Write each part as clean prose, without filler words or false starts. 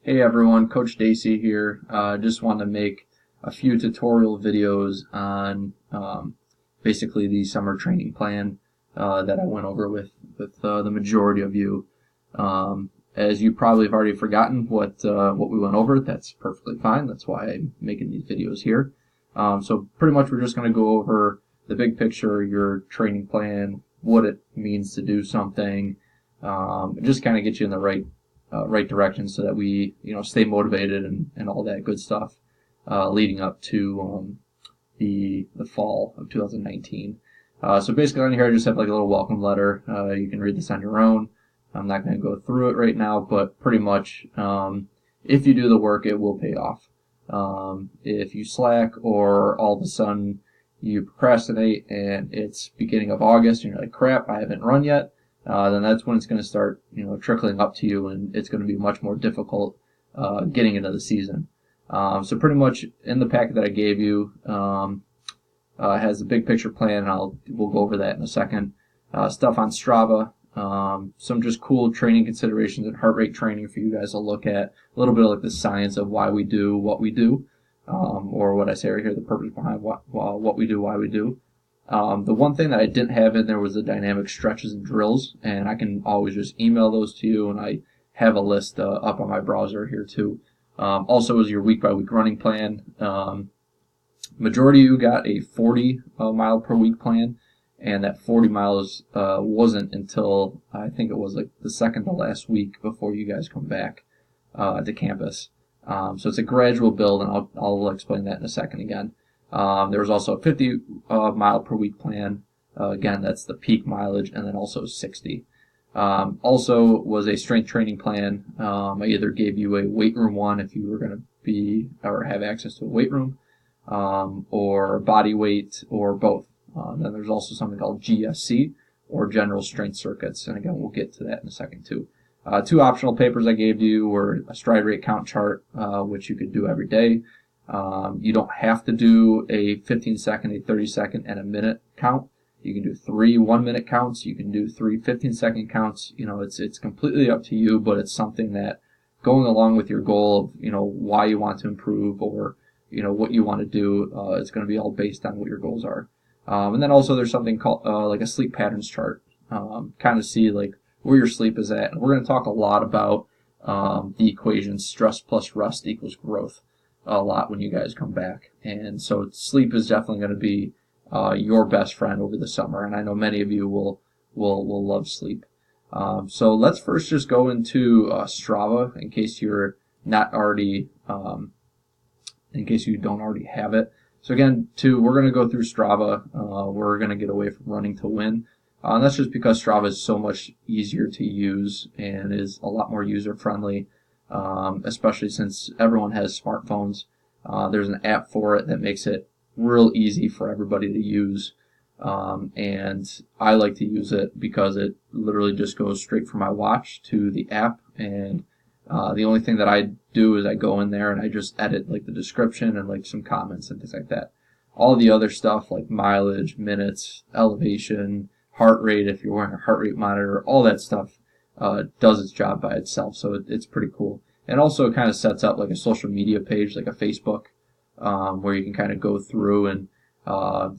Hey everyone, Coach Dacey here. Just want to make a few tutorial videos on basically the summer training plan that I went over with the majority of you. As you probably have already forgotten what we went over, that's perfectly fine. That's why I'm making these videos here. So pretty much we're just going to go over the big picture, your training plan, what it means to do something, just kind of get you in the right direction so that we stay motivated and all that good stuff leading up to the fall of 2019. So basically on here I just have like a little welcome letter. You can read this on your own. I'm not going to go through it right now, but pretty much if you do the work, it will pay off. If you slack or all of a sudden you procrastinate and it's beginning of August and you're like, crap, I haven't run yet, then that's when it's going to start, trickling up to you, and it's going to be much more difficult getting into the season. So pretty much in the packet that I gave you has a big picture plan, and we'll go over that in a second. Stuff on Strava, some just cool training considerations and heart rate training for you guys to look at. A little bit of like the science of why we do what we do, or what I say right here, the purpose behind what we do, why we do. The one thing that I didn't have in there was the dynamic stretches and drills, and I can always just email those to you, and I have a list up on my browser here too. Also is your week-by-week running plan. Majority of you got a 40 mile per week plan, and that 40 miles wasn't until I think it was like the second to last week before you guys come back to campus. So it's a gradual build, and I'll explain that in a second again. There was also a 50 mile per week plan. Again, that's the peak mileage, and then also 60. Also was a strength training plan. I either gave you a weight room one if you were going to be or have access to a weight room, or body weight, or both. Then there's also something called GSC, or general strength circuits, and again we'll get to that in a second too. Two optional papers I gave you were a stride rate count chart, which you could do every day. You don't have to do a 15-second, a 30-second, and a minute count. You can do 3 1-minute counts. You can do 3 15-second counts. It's completely up to you, but it's something that going along with your goal of, why you want to improve, or, what you want to do, it's going to be all based on what your goals are. And then also there's something called like a sleep patterns chart. Kind of see like where your sleep is at. And we're going to talk a lot about the equation stress plus rest equals growth a lot when you guys come back. And so sleep is definitely going to be your best friend over the summer. And I know many of you will love sleep. So let's first just go into Strava in case you're not already, in case you don't already have it. So again, we're going to go through Strava. We're going to get away from running to win. And that's just because Strava is so much easier to use and is a lot more user-friendly, especially since everyone has smartphones. There's an app for it that makes it real easy for everybody to use. And I like to use it because it literally just goes straight from my watch to the app, and the only thing that I do is I go in there and I just edit like the description and like some comments and things like that. All the other stuff like mileage, minutes, elevation, heart rate, if you're wearing a heart rate monitor, all that stuff does its job by itself. So it's pretty cool. And also it kind of sets up like a social media page, like a Facebook, where you can kind of go through and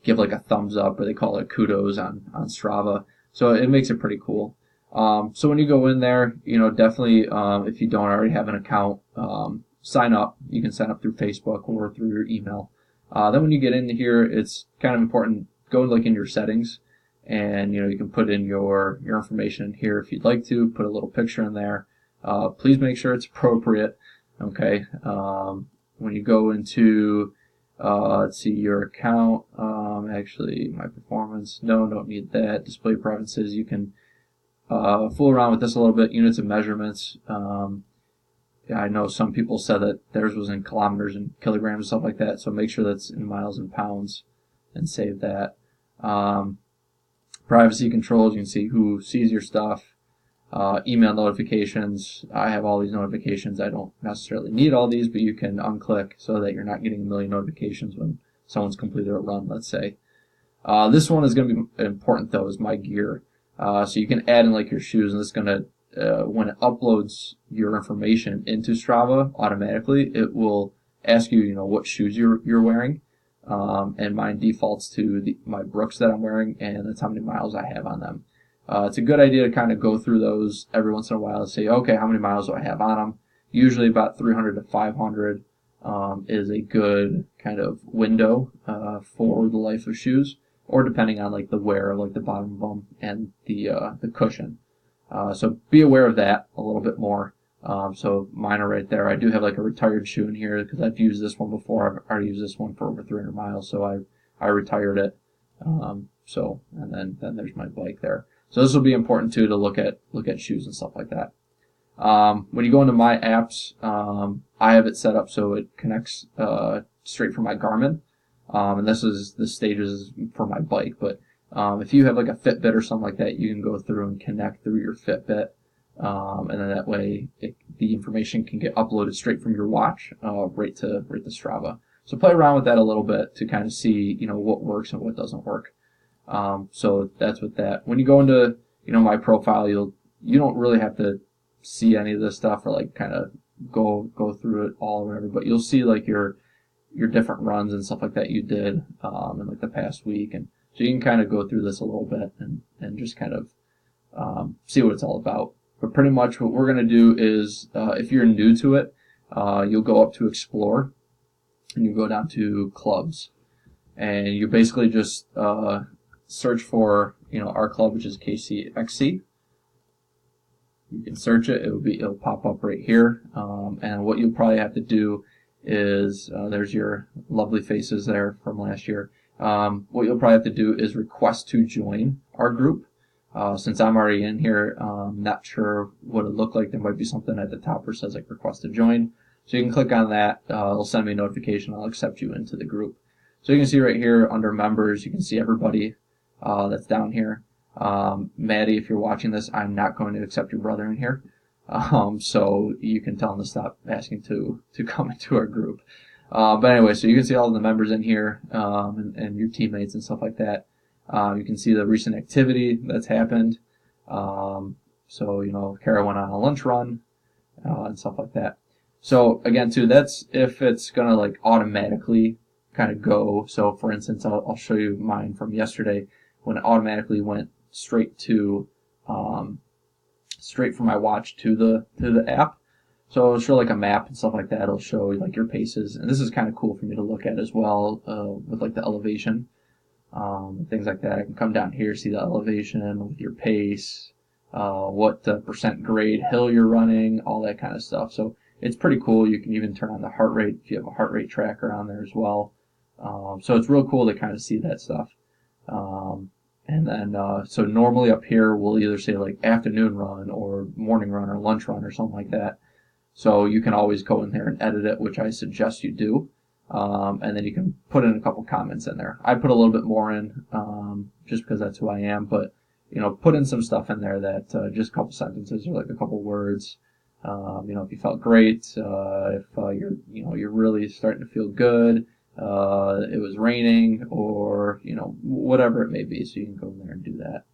give like a thumbs up, or they call it kudos on Strava. So it makes it pretty cool. So when you go in there, definitely, if you don't already have an account, sign up. You can sign up through Facebook or through your email. Then when you get into here, it's kind of important, go like in your settings, and, you can put in your information in here if you'd like to, put a little picture in there. Please make sure it's appropriate. Okay. When you go into, let's see, your account, actually my performance, no, don't need that. Display preferences, you can fool around with this a little bit. Units of measurements. I know some people said that theirs was in kilometers and kilograms and stuff like that, so make sure that's in miles and pounds and save that. Privacy controls, you can see who sees your stuff. Email notifications, I have all these notifications. I don't necessarily need all these, but you can unclick so that you're not getting a million notifications when someone's completed a run, let's say. This one is going to be important though, is my gear. So you can add in like your shoes, and this is going to when it uploads your information into Strava automatically, it will ask you, what shoes you're wearing, and mine defaults to my Brooks that I'm wearing, and that's how many miles I have on them. It's a good idea to kind of go through those every once in a while and say, okay, how many miles do I have on them? Usually about 300 to 500 is a good kind of window for the life of shoes, or depending on like the wear, like the bottom of them and the cushion. So be aware of that a little bit more. So mine are right there. I do have like a retired shoe in here because I've used this one before. I've already used this one for over 300 miles, so I retired it. And then there's my bike there. So this will be important too to look at shoes and stuff like that. When you go into my apps, I have it set up so it connects straight from my Garmin, and the stages for my bike. But if you have like a Fitbit or something like that, you can go through and connect through your Fitbit, and then that way the information can get uploaded straight from your watch right to Strava. So play around with that a little bit to kind of see what works and what doesn't work. So that's with that. When you go into my profile, you don't really have to see any of this stuff or like kind of go through it all or whatever, but you'll see like your different runs and stuff like that you did in like the past week, and so you can kind of go through this a little bit and just kind of see what it's all about. But pretty much what we're going to do is if you're new to it, you'll go up to Explore and you go down to Clubs, and you basically just search for our club, which is KCXC. You can search it. It'll pop up right here. And what you'll probably have to do is there's your lovely faces there from last year. What you'll probably have to do is request to join our group. Since I'm already in here, not sure what it looked like. There might be something at the top where it says like request to join. So you can click on that. It'll send me a notification. I'll accept you into the group. So you can see right here under members, you can see everybody that's down here. Maddie, if you're watching this, I'm not going to accept your brother in here. So you can tell him to stop asking to come into our group. But anyway, so you can see all the members in here, and your teammates and stuff like that. You can see the recent activity that's happened. So Kara went on a lunch run, and stuff like that. So again, too, that's if it's gonna like automatically kind of go. So for instance, I'll show you mine from yesterday when it automatically went straight from my watch to the app. So it'll show like a map and stuff like that. It'll show like your paces, and this is kind of cool for me to look at as well with like the elevation, things like that. I can come down here, see the elevation with your pace, what percent grade hill you're running, all that kind of stuff. So it's pretty cool. You can even turn on the heart rate if you have a heart rate tracker on there as well. So it's real cool to kind of see that stuff. And then, so normally up here, we'll either say like afternoon run or morning run or lunch run or something like that. So you can always go in there and edit it, which I suggest you do. And then you can put in a couple comments in there. I put a little bit more in, just because that's who I am, but, put in some stuff in there that, just a couple sentences or like a couple words. If you felt great, if, you're really starting to feel good, it was raining, or whatever it may be. So you can go in there and do that.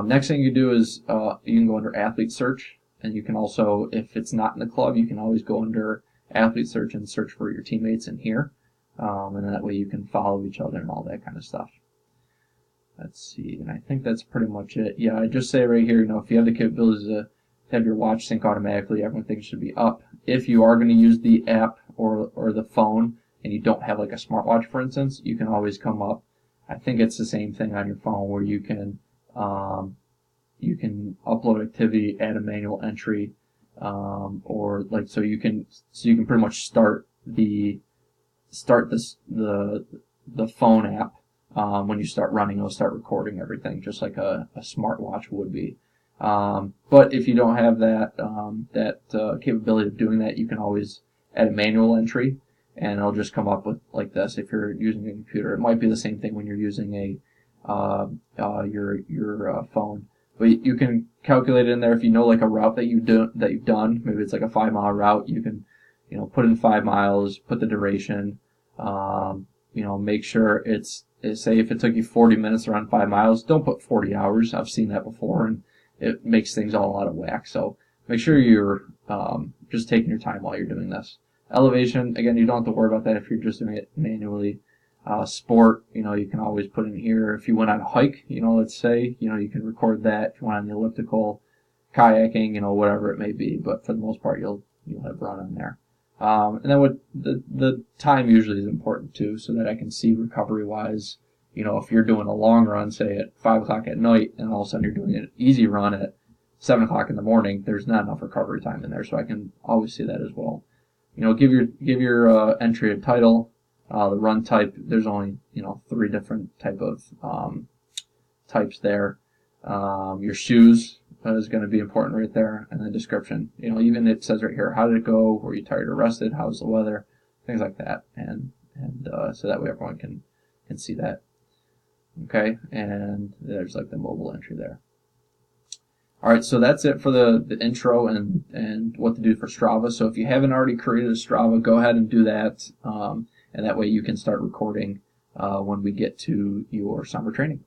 Next thing you do is you can go under athlete search, and you can also, if it's not in the club, you can always go under athlete search and search for your teammates in here, and that way you can follow each other and all that kind of stuff. Let's see, and I think that's pretty much it. Yeah, I just say right here, if you have the capabilities to have your watch sync automatically, everything should be up. If you are going to use the app or the phone, and you don't have like a smartwatch, for instance, you can always come up. I think it's the same thing on your phone where you can upload activity, add a manual entry, or like so you can pretty much start the phone app when you start running. It'll start recording everything just like a smartwatch would be. But if you don't have that capability of doing that, you can always add a manual entry, and it'll just come up with like this. If you're using a computer, it might be the same thing when you're using your phone. But you can calculate it in there if you know like a route that you've done. Maybe it's like a 5-mile route. You can put in 5 miles, put the duration. Make sure say if it took you 40 minutes to run 5 miles, don't put 40 hours. I've seen that before, and it makes things all out of whack. So make sure you're just taking your time while you're doing this. Elevation, again, you don't have to worry about that if you're just doing it manually. Sport, you can always put in here. If you went on a hike, let's say, you can record that. If you went on the elliptical, kayaking, whatever it may be. But for the most part, you'll have run on there. And then what the time usually is important too, so that I can see recovery wise. If you're doing a long run, say at 5 o'clock at night, and all of a sudden you're doing an easy run at 7 o'clock in the morning, there's not enough recovery time in there, so I can always see that as well. Give your entry a title. The run type, there's only 3 different type of types there. Your shoes is going to be important right there, and the description. Even it says right here, how did it go? Were you tired or rested? How's the weather? Things like that, and so that way everyone can see that. Okay, and there's like the mobile entry there. All right, so that's it for the intro and what to do for Strava. So if you haven't already created a Strava, go ahead and do that, and that way you can start recording when we get to your summer training.